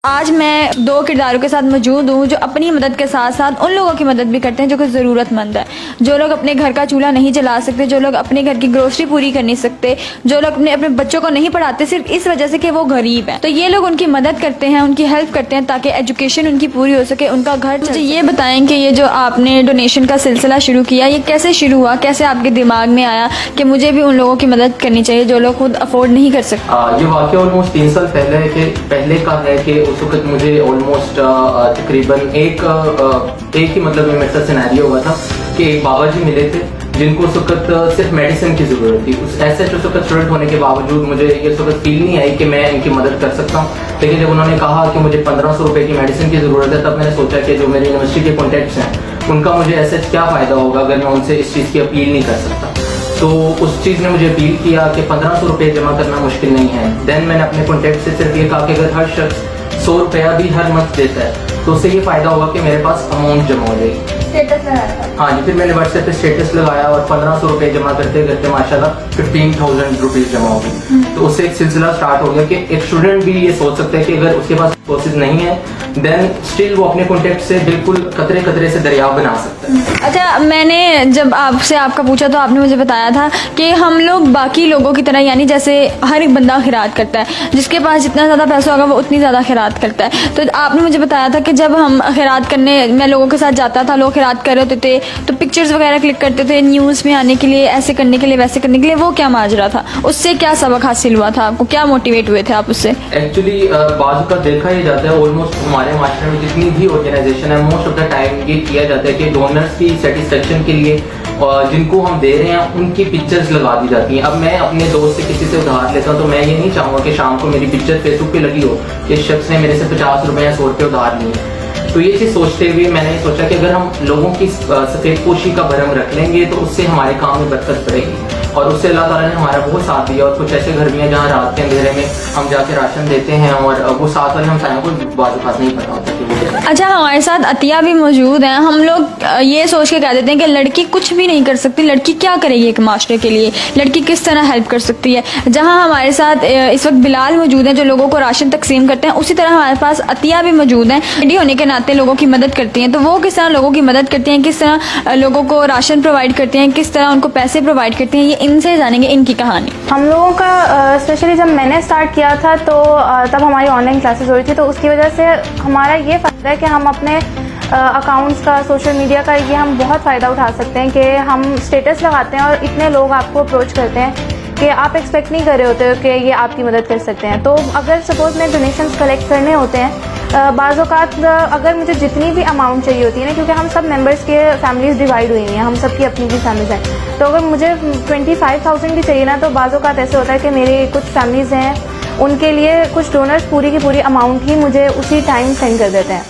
आज मैं दो किरदारों के साथ मौजूद हूँ जो अपनी मदद के साथ साथ उन लोगों की मदद भी करते हैं जो कि ज़रूरतमंद है, जो लोग अपने घर का चूल्हा नहीं जला सकते, जो लोग अपने घर की ग्रोसरी पूरी कर नहीं सकते, जो लोग अपने अपने बच्चों को नहीं पढ़ाते सिर्फ इस वजह से कि वो गरीब हैं। तो ये लोग उनकी मदद करते हैं, उनकी हेल्प करते हैं ताकि एजुकेशन उनकी पूरी हो सके, उनका घर। मुझे ये बताएं कि ये जो आपने डोनेशन का सिलसिला शुरू किया, ये कैसे शुरू हुआ, कैसे आपके दिमाग में आया कि मुझे भी उन लोगों की मदद करनी चाहिए जो लोग खुद अफोर्ड नहीं कर सकते? ये वाक़या ऑलमोस्ट 3 साल पहले का है कि उस वक्त मुझे ऑलमोस्ट तकरीबन एक ही मतलब मेरे साथ सिनेरियो हुआ था कि एक बाबा जी मिले थे जिनको उस वक्त सिर्फ मेडिसिन की ज़रूरत थी। उस वक्त स्टूडेंट होने के बावजूद मुझे ये उस वक्त फील नहीं आई कि मैं इनकी मदद कर सकता हूँ। लेकिन जब उन्होंने कहा कि मुझे 1500 रुपये की मेडिसिन की ज़रूरत है, तब मैंने सोचा कि जो मेरे यूनिवर्सिटी के कॉन्टैक्ट्स हैं उनका मुझे ऐसे क्या फ़ायदा होगा अगर मैं उनसे इस चीज़ की अपील नहीं कर सकता। तो उस चीज़ ने मुझे अपील किया कि 1500 रुपये जमा करना मुश्किल नहीं है। देन मैंने अपने कॉन्टैक्ट से सिर्फ ये कहा कि अगर हर शख्स 100 रुपया भी हर मंथ देता है तो उससे ये फ़ायदा होगा कि मेरे पास अमाउंट जमा हो जाएगी। हाँ जी, फिर मैंने व्हाट्सएप पे स्टेटस लगाया और 1500 रुपये जमा करते करते माशाल्लाह 15,000 रुपीज़ जमा हो गई। तो उससे एक सिलसिला स्टार्ट हो गया कि एक स्टूडेंट भी ये सोच सकता है कि अगर उसके पास सोर्सेज नहीं है देन स्टिल वो अपने कॉन्टेक्ट से बिल्कुल कतरे कतरे से दरिया बना सकता है। अच्छा, मैंने जब आपसे आपका पूछा तो आपने मुझे बताया था कि हम लोग बाकी लोगों की तरह, यानी जैसे हर एक बंदा खैरात करता है, जिसके पास जितना ज़्यादा पैसा होगा वो उतनी ज़्यादा खैरात करता है। तो आपने मुझे बताया था कि जब हम खैरात करने, मैं लोगों के साथ जाता था, लोग खैरात कर रहे होते थे तो पिक्चर्स वगैरह क्लिक करते थे न्यूज़ में आने के लिए, ऐसे करने के लिए, वैसे करने के लिए। वो क्या माजरा था, उससे क्या सबक हासिल हुआ था आपको, क्या मोटिवेट हुए थे आप उससे? एक्चुअली बाज़ का देखा ही जाता है, ऑलमोस्ट हमारे माशरे में जितनी भी ऑर्गेनाइजेशन है मोस्ट ऑफ द टाइम ये किया जाता है कि डोनर्स की सेटिस्फेक्शन के लिए जिनको हम दे रहे हैं उनकी पिक्चर्स लगा दी जाती हैं। अब मैं अपने दोस्त से किसी से उधार लेता हूं तो मैं ये नहीं चाहूँगा कि शाम को मेरी पिक्चर फेसबुक पे लगी हो कि इस शख्स ने मेरे से 50 रुपये या 100 रुपये उधार लिए। तो ये चीज़ सोचते हुए मैंने सोचा कि अगर हम लोगों की सफ़ेद पोशी का भरम रख लेंगे तो उससे हमारे काम में बरकत पड़ेगी। और उससे अल्लाह ताला ने हमारा बहुत साथ दिया। और कुछ ऐसे घर भी हैं जहाँ रात के अंधेरे में हम जाके राशन देते हैं और वो साथ वाले हम सारों को बाज़ खास नहीं पता होता कि वो। अच्छा, हमारे साथ अतिया भी मौजूद हैं। हम लोग ये सोच के कह देते हैं कि लड़की कुछ भी नहीं कर सकती, लड़की क्या करेगी एक माशरे के लिए, लड़की किस तरह हेल्प कर सकती है। जहाँ हमारे साथ इस वक्त बिलाल मौजूद हैं जो लोगों को राशन तकसीम करते हैं, उसी तरह हमारे पास अतिया भी मौजूद हैं, लेडी होने के नाते लोगों की मदद करती हैं। तो वो किस तरह लोगों की मदद करती हैं, किस तरह लोगों को राशन प्रोवाइड करती हैं, किस तरह उनको पैसे प्रोवाइड करती हैं, ये इनसे जानेंगे, इनकी कहानी। हम लोगों का स्पेशली जब मैंने स्टार्ट किया था तो तब हमारी ऑनलाइन क्लासेस हो रही थी, तो उसकी वजह से हमारा ये फ़ायदा है कि हम अपने अकाउंट्स का, सोशल मीडिया का ये हम बहुत फ़ायदा उठा सकते हैं कि हम स्टेटस लगाते हैं और इतने लोग आपको अप्रोच करते हैं कि आप एक्सपेक्ट नहीं कर रहे होते हो कि ये आपकी मदद कर सकते हैं। तो अगर सपोज़ में डोनेशंस कलेक्ट करने होते हैं, बाज़ औक़ात अगर मुझे जितनी भी अमाउंट चाहिए होती है ना, क्योंकि हम सब मेंबर्स के फैमिलीज़ डिवाइड हुई हैं, हम सब की अपनी भी फैमिलीज़ हैं, तो अगर मुझे 25,000 भी चाहिए ना, तो बाज़ औक़ात ऐसे होता है कि मेरी कुछ फैमिलीज़ हैं उनके लिए कुछ डोनर्स पूरी की पूरी अमाउंट ही मुझे उसी टाइम सेंड कर देते हैं,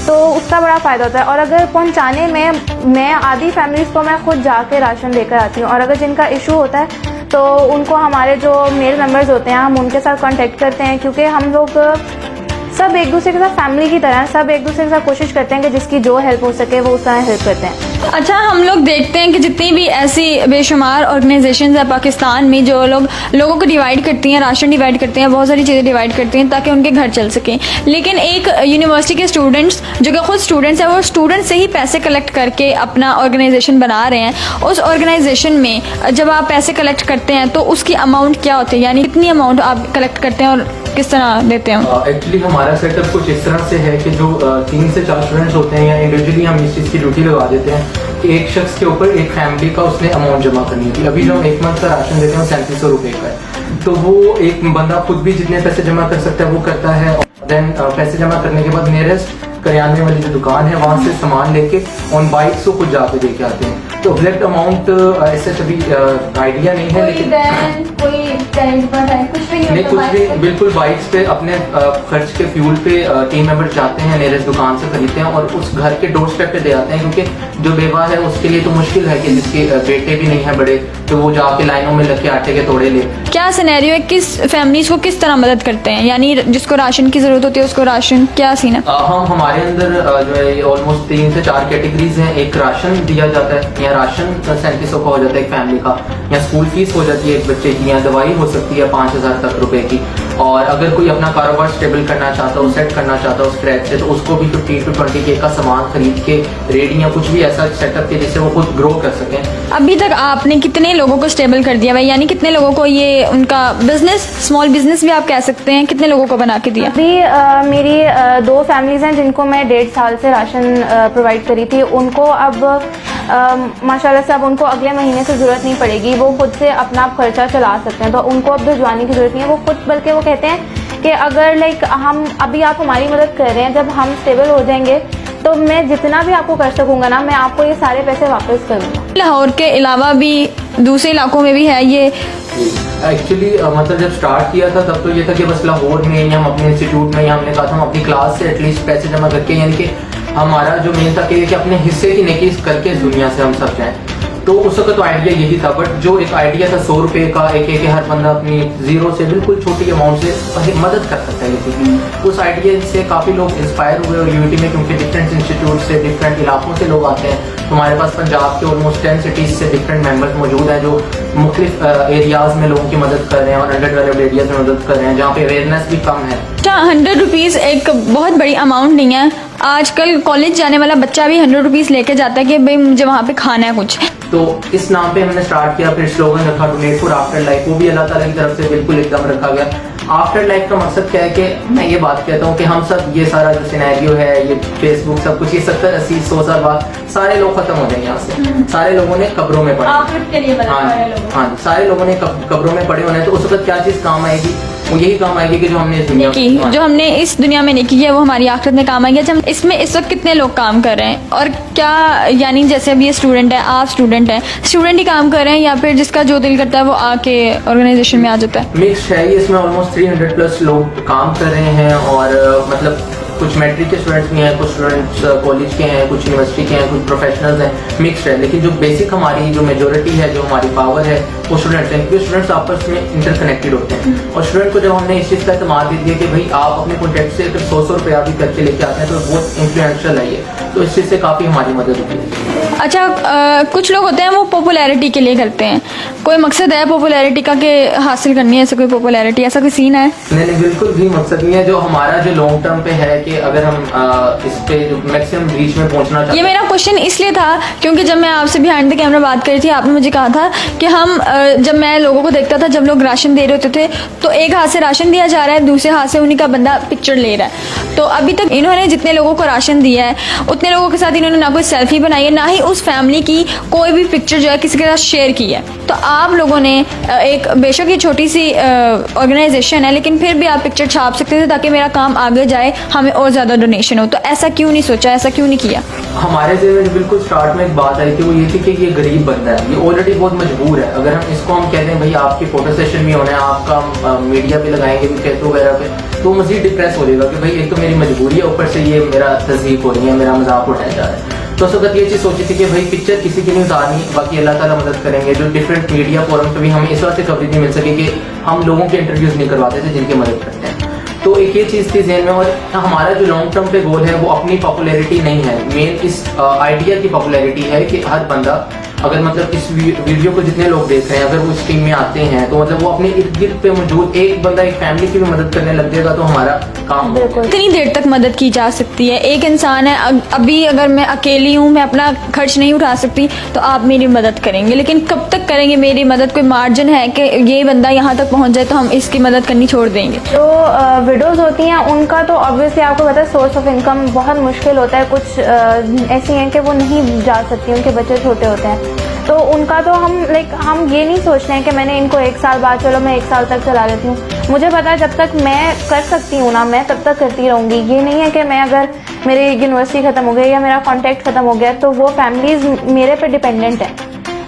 तो उसका बड़ा फ़ायदा होता है। और अगर पहुंचाने में मैं आधी फैमिलीज़ को मैं खुद जाके राशन लेकर आती हूँ, और अगर जिनका इशू होता है तो उनको हमारे जो मेल मेंबर्स होते हैं हम उनके साथ कांटेक्ट करते हैं, क्योंकि हम लोग सब एक दूसरे के साथ फैमिली की तरह, सब एक दूसरे के साथ कोशिश करते हैं कि जिसकी जो हेल्प हो सके वो उस तरह हेल्प करते हैं। अच्छा, हम लोग देखते हैं कि जितनी भी ऐसी बेशुमार ऑर्गेनाइजेशंस है पाकिस्तान में जो लोगों को डिवाइड करती हैं, राशन डिवाइड करते हैं, बहुत सारी चीज़ें डिवाइड करती हैं ताकि उनके घर चल सकें। लेकिन एक यूनिवर्सिटी के स्टूडेंट्स जो कि खुद स्टूडेंट्स हैं, वो स्टूडेंट से ही पैसे कलेक्ट करके अपना ऑर्गेनाइजेशन बना रहे हैं। उस ऑर्गेनाइजेशन में जब आप पैसे कलेक्ट करते हैं तो उसकी अमाउंट क्या होती है, यानी कितनी अमाउंट आप कलेक्ट करते हैं और किस तरह देते हैं? एक्चुअली हमारा सेटअप कुछ इस तरह से है कि जो 3 से 4 स्टूडेंट्स होते हैं या इंडिविजुअली हम इस चीज़ की ड्यूटी लगा देते हैं कि एक शख्स के ऊपर एक फैमिली का उसने अमाउंट जमा करनी होती है। अभी जो हम 1 मंथ का राशन देते हैं 3700 रुपये का है, तो वो एक बंदा खुद भी जितने पैसे जमा कर सकता है वो करता है। देन पैसे जमा करने के बाद नियरेस्ट करियाने वाली जो दुकान है वहाँ से सामान लेके ऑन बाइक से खुद जाके देके आते हैं। तो एग्जैक्ट अमाउंट ऐसे कभी आइडिया नहीं है, लेकिन कुछ भी बिल्कुल बाइक्स पे अपने खर्च के फ्यूल पे टीम मेंबर जाते हैं, नियरेस्ट दुकान से खरीदते हैं और उस घर के डोर स्टेप पे दे आते हैं, क्योंकि जो बेवा है उसके लिए तो मुश्किल है कि जिसके बेटे भी नहीं है बड़े, तो वो जाके लाइनों में लग के आटे के तोड़े ले। क्या सिनेरियो है, किस फैमिलीज को किस तरह मदद करते हैं, यानी जिसको राशन की जरूरत होती है उसको राशन, क्या सीन है? हम हमारे अंदर जो है ऑलमोस्ट 3 से 4 कैटेगरीज हैं। एक राशन दिया जाता है, या राशन 3700 का हो जाता है एक फैमिली का, या स्कूल फीस हो जाती है एक बच्चे की, या दवाई हो सकती है 5000 तक रुपए की, और अगर कोई अपना कारोबार स्टेबल करना चाहता हो, सेट करना चाहता हो स्क्रैच से, तो उसको भी 15 to 20K का सामान खरीद के रेडी या कुछ भी ऐसा सेटअप के जिससे वो खुद ग्रो कर सकें। अभी तक आपने कितने लोगों को स्टेबल कर दिया भाई, यानी कितने लोगों को ये उनका बिजनेस, स्मॉल बिजनेस भी आप कह सकते हैं, कितने लोगों को बना के दिया? अभी मेरी 2 फैमिलीज़ हैं जिनको मैं 1.5 साल से राशन प्रोवाइड करी थी। उनको अब माशाल्लाह से अब उनको अगले महीने से ज़रूरत नहीं पड़ेगी, वो खुद से अपना खर्चा चला सकते हैं, तो उनको अब भिजवाने की ज़रूरत नहीं है। वो खुद, बल्कि वो कहते हैं कि अगर लाइक हम अभी आप हमारी मदद कर रहे हैं, जब हम स्टेबल हो जाएंगे तो मैं जितना भी आपको कर सकूँगा ना, मैं आपको ये सारे पैसे वापस करूँगा। लाहौर के अलावा भी दूसरे इलाकों में भी है ये? एक्चुअली मतलब जब स्टार्ट किया था तब तो ये था कि बस लाहौर में या हम अपने इंस्टीट्यूट में, या हमने कहा था हम अपनी क्लास से एटलीस्ट पैसे जमा करके, यानी कि हमारा जो मेन था कि अपने हिस्से की नेकी करके इस दुनिया से हम सब जाएं। तो उस वक्त तो आइडिया यही था, बट जो एक आइडिया था 100 रुपये का, एक हर बंदा अपनी जीरो से बिल्कुल छोटी अमाउंट से मदद कर सकता है किसी की, उस आइडिया से काफ़ी लोग इंस्पायर हुए। और यूनिटी में क्योंकि डिफरेंट इंस्टीट्यूट से, डिफरेंट इलाकों से लोग आते हैं, तो हमारे पास पंजाब के ऑलमोस्ट 10 सिटीज़ से डिफरेंट मेंबर्स मौजूद हैं जो मुख्तलिफ एरियाज़ में लोगों की मदद कर रहे हैं और अंडर डेवलप्ड एरियाज में मदद कर रहे हैं जहाँ पे अवेयरनेस भी कम है। 100 रुपीज़ एक बहुत बड़ी अमाउंट नहीं है। आजकल कॉलेज जाने वाला बच्चा भी 100 रुपीज़ लेके जाता है कि भाई मुझे वहाँ पे खाना है कुछ। तो इस नाम पे हमने स्टार्ट किया, फिर स्लोगन रखा डोनेट फॉर आफ्टर लाइफ, वो भी अल्लाह ताला की तरफ से बिल्कुल एकदम रखा गया। आफ्टर लाइफ का मकसद क्या है कि मैं ये बात कहता हूँ कि हम सब ये सारा जो सिनेरियो है, ये फेसबुक सब कुछ, ये 70, 80, 100 साल बाद सारे लोग खत्म हो जाएंगे यहाँ से। सारे लोगों ने कब्रों में पड़े, हाँ, सारे लोगों ने कब्रों में पड़े होने, तो उस वक्त क्या चीज़ काम आएगी? वो यही काम आएगी कि जो हमने इस दुनिया की, जो हमने इस दुनिया में नेकी किया वो हमारी आखिरत में काम आएगी। हम इसमें इस वक्त कितने लोग काम कर रहे हैं और क्या, यानी जैसे अभी ये स्टूडेंट है, आप स्टूडेंट हैं, स्टूडेंट ही काम कर रहे हैं या फिर जिसका जो दिल करता है वो आके ऑर्गेनाइजेशन में आ जाता है? मिक्स है ये, इसमें ऑलमोस्ट 300+ लोग काम कर रहे हैं और मतलब कुछ मैट्रिक के स्टूडेंट्स भी हैं, कुछ स्टूडेंट्स कॉलेज के हैं, कुछ यूनिवर्सिटी के हैं, कुछ प्रोफेशनल्स हैं, मिक्सड है। लेकिन जो बेसिक हमारी जो मेजोरिटी है, जो हमारी पावर है, वो स्टूडेंट्स हैं, क्योंकि स्टूडेंट्स आपस में इंटरकनेक्टेड होते हैं। और स्टूडेंट को जब हमने इस चीज़ का इस्तेमाल दे दिया कि भाई आप अपने कॉन्टैक्ट से अगर 100 रुपया भी करके लेके आते हैं तो बहुत इन्फ्लुएंशियल है ये, तो इस चीज़ से काफ़ी हमारी मदद होती है। अच्छा, कुछ लोग होते हैं वो पॉपुलैरिटी के लिए करते हैं, कोई मकसद है पॉपुलैरिटी का कि हासिल करनी है, ऐसा कोई पॉपुलैरिटी, ऐसा कोई सीन है? नहीं, बिल्कुल भी मकसद नहीं है। जो हमारा जो लॉन्ग टर्म पे है कि अगर हम इस पे जो मैक्सिमम रीच में पहुंचना चाहते हैं। ये मेरा क्वेश्चन इसलिए था क्योंकि जब मैं आपसे बिहाइंड द कैमरा बात कर रही थी, आपने मुझे कहा था कि हम जब मैं लोगों को देखता था, जब लोग राशन दे रहे होते थे तो एक हाथ से राशन दिया जा रहा है, दूसरे हाथ से उन्हीं का बंदा पिक्चर ले रहा है। तो अभी तक इन्होंने जितने लोगों को राशन दिया है उतने लोगों के साथ इन्होंने ना कोई सेल्फी बनाई है, ना ही उस फैमिली की कोई भी पिक्चर जो है किसी के साथ शेयर की है। तो आप लोगों ने एक, बेशक ये छोटी सी ऑर्गेनाइजेशन है, लेकिन फिर भी आप पिक्चर छाप सकते थे ताकि मेरा काम आगे जाए, हमें और ज़्यादा डोनेशन हो। तो ऐसा क्यों नहीं सोचा, ऐसा क्यों नहीं किया? हमारे ज़हन में बिल्कुल स्टार्ट में एक बात आई थी, वो ये थी कि ये गरीब बंदा है, ये ऑलरेडी बहुत मजबूर है। अगर हम इसको हम कहते हैं भाई आपकी फोटो सेशन भी होना है, आपका मीडिया पे लगाएंगे फेसबुक वगैरह पे, तो मज़ीद डिप्रेस हो जाएगा कि भाई एक तो मेरी मजबूरी है, ऊपर से ये मेरा तस्दीक हो रही है, मेरा मजाक उठाया जा रहा है। तो उस वक्त ये चीज़ सोची थी कि भाई पिक्चर किसी की नहीं उतारनी, बाकी अल्लाह ताला मदद करेंगे। जो डिफरेंट मीडिया फोरम पे भी हमें इस वक्त से कवरेज नहीं मिल सके कि हम लोगों के इंटरव्यूज़ नहीं करवाते थे जिनकी मदद करते हैं। तो एक ये चीज़ थी ज़हन में, और हमारा जो लॉन्ग टर्म पे गोल है वो अपनी पॉपुलैरिटी नहीं है, मेन इस आइडिया की पॉपुलैरिटी है कि हर बंदा अगर मतलब इस वीडियो को जितने लोग देख रहे हैं, अगर वो इस टीम में आते हैं तो मतलब वो अपने इर्द गिर्द पे मौजूद एक बंदा, एक फैमिली की भी मदद करने लग जाएगा, तो हमारा काम। कितनी देर तक मदद की जा सकती है? एक इंसान है, अभी अगर मैं अकेली हूँ, मैं अपना खर्च नहीं उठा सकती, तो आप मेरी मदद करेंगे, लेकिन कब तक करेंगे मेरी मदद? कोई मार्जिन है कि ये बंदा यहाँ तक पहुँच जाए तो हम इसकी मदद करनी छोड़ देंगे? जो विडोज़ होती हैं उनका तो ऑब्वियसली आपको पता है सोर्स ऑफ इनकम बहुत मुश्किल होता है। कुछ ऐसी हैं कि वो नहीं जा सकती, उनके बच्चे छोटे होते हैं, तो उनका तो हम हम ये नहीं सोच रहे हैं कि मैंने इनको 1 साल बाद, चलो मैं 1 साल तक चला लेती हूँ। मुझे पता है जब तक मैं कर सकती हूँ ना, मैं तब तक करती रहूँगी। ये नहीं है कि मैं अगर मेरी यूनिवर्सिटी ख़त्म हो गई या मेरा कॉन्टैक्ट ख़त्म हो गया तो वो फैमिलीज़ मेरे पे डिपेंडेंट है।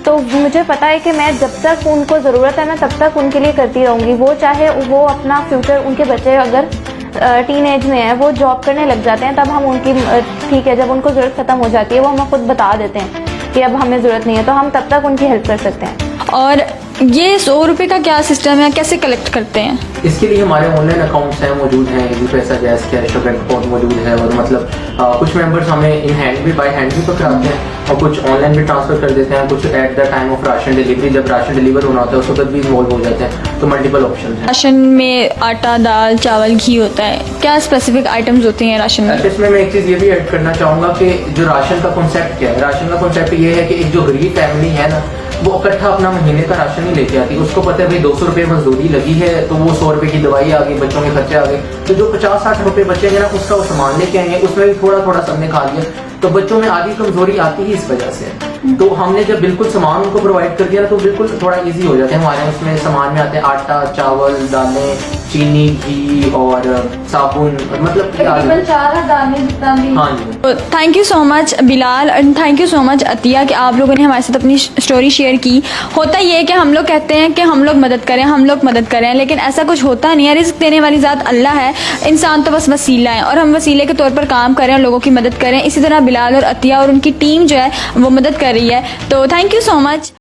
तो मुझे पता है कि मैं जब तक उनको ज़रूरत है मैं तब तक उनके लिए करती रहूँगी। वो चाहे वो अपना फ्यूचर, उनके बच्चे अगर टीन एज में है, वो जॉब करने लग जाते हैं, तब हम उनकी, ठीक है, जब उनको ज़रूरत ख़त्म हो जाती है वो हमें खुद बता देते हैं कि अब हमें ज़रूरत नहीं है, तो हम तब तक उनकी हेल्प कर सकते हैं। और ये 100 रुपये का क्या सिस्टम है, कैसे कलेक्ट करते हैं? इसके लिए हमारे ऑनलाइन अकाउंट्स हैं, मौजूद हैं, इजी पैसा, जैस कैश और बैंक अकाउंट मौजूद है। और मतलब कुछ मेंबर्स हमें इन हैंड भी बाय हैंड भी पकड़ाते हैं और कुछ ऑनलाइन भी ट्रांसफर कर देते हैं, कुछ at the time of ration delivery, जब राशन डिलीवर होना होता है उस वक्त भी इन्वॉल्व हो जाते हैं। तो मल्टीपल ऑप्शन है। राशन में आटा, दाल, चावल, घी होता है, क्या स्पेसिफिक आइटम्स होती हैं राशन में? इसमें मैं एक चीज़ ये भी ऐड करना चाहूँगा कि जो राशन का कॉन्सेप्ट क्या है। राशन का कॉन्सेप्ट ये है कि एक जो गरीब फैमिली है ना, वो इकट्ठा अपना महीने का राशन नहीं लेके आती। उसको पता है भाई 200 रुपये मजदूरी लगी है, तो वो 100 रुपये की दवाई आ गई, बच्चों के खर्चे आ गए, तो जो 50-60 रुपये बचेंगे ना, उसका वो सामान लेके आएंगे, उसमें भी थोड़ा थोड़ा सबने खा लिया, तो बच्चों में आधी कमजोरी आती ही इस वजह से। तो हमने जब बिल्कुल सामान उनको प्रोवाइड कर दिया तो बिल्कुल थोड़ा इजी हो जाता है। हमारे उसमें सामान में आते हैं आटा, चावल, दालें, चीनी, घी और साबुन, मतलब तकरीबन 4 दाने जितना भी। हाँ जी। Thank you so much Bilal and thank you so much Atiya कि आप लोगों ने हमारे साथ अपनी स्टोरी शेयर की। होता ये है कि हम लोग कहते हैं कि हम लोग मदद करें, हम लोग मदद करें, लेकिन ऐसा कुछ होता नहीं है। रिस्क देने वाली ज़ात अल्लाह है, इंसान तो बस वसीला है और हम वसीले के तौर पर काम करें और लोगों की मदद करें। इसी तरह बिलाल और अतिया और उनकी टीम जो है वो मदद कर रही है। तो थैंक यू सो मच।